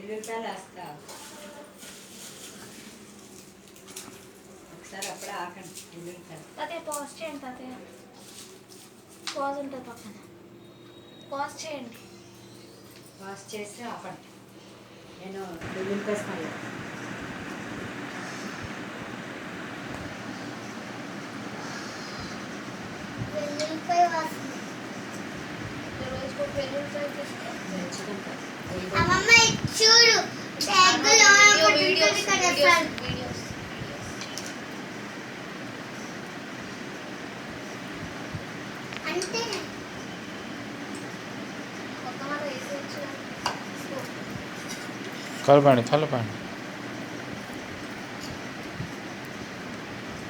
ఎల్లుల్లిపాయలు వేస్తా ఒకసారి అప్పుడే ఆకండి. ఎల్లుల్లిపాయలు తాతయ్య పాజ్ చేయండి. తాతయ్య పాజ్ ఉంటుంది పక్కన, పాజ్ చేయండి. వాష్ చేసి ఆపండి. నేను ఎల్లుల్లిపాయ స్మెల్ వెల్లుల్లిపాయ వాసన. రోజుకు వెల్లుల్లిపాయ తీస్తే తెచ్చుకుంటా. అమ్మమ్మ ఇది చూడు, ట్యాగులో ఒకటి ఉంటుంది కదా సార్. వీడియోస్ అంటే కొత్త మాట వేసేయచ్చు. కలపండి కలపండి.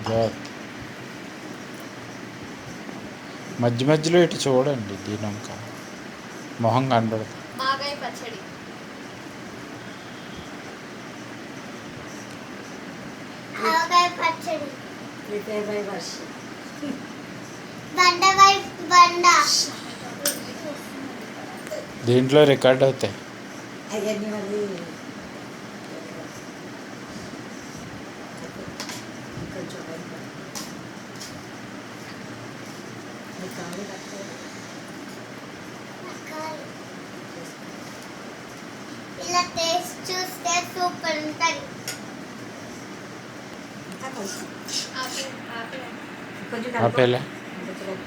జాగ్రత్త. మధ్య మధ్యలో ఇటు చూడండి, దీని వంక మొహం కనబడుతుంది. ఆగాయ పచ్చడి. ఆవకాయ పచ్చడి, ప్రిపేర్ బై వర్ష. బండకాయ బండ. దీంట్లో రికార్డ్ అవుతాయి. అవన్నీ మళ్ళీ కొంచెం కావాలి కట్టుకోవాలి. ఇలా టేస్ట్ చూస్తే సూపర్ ఉంటుంది. ఇంకా కొంచెం ఆపే కొంచెం ఆపేలా కొంచెం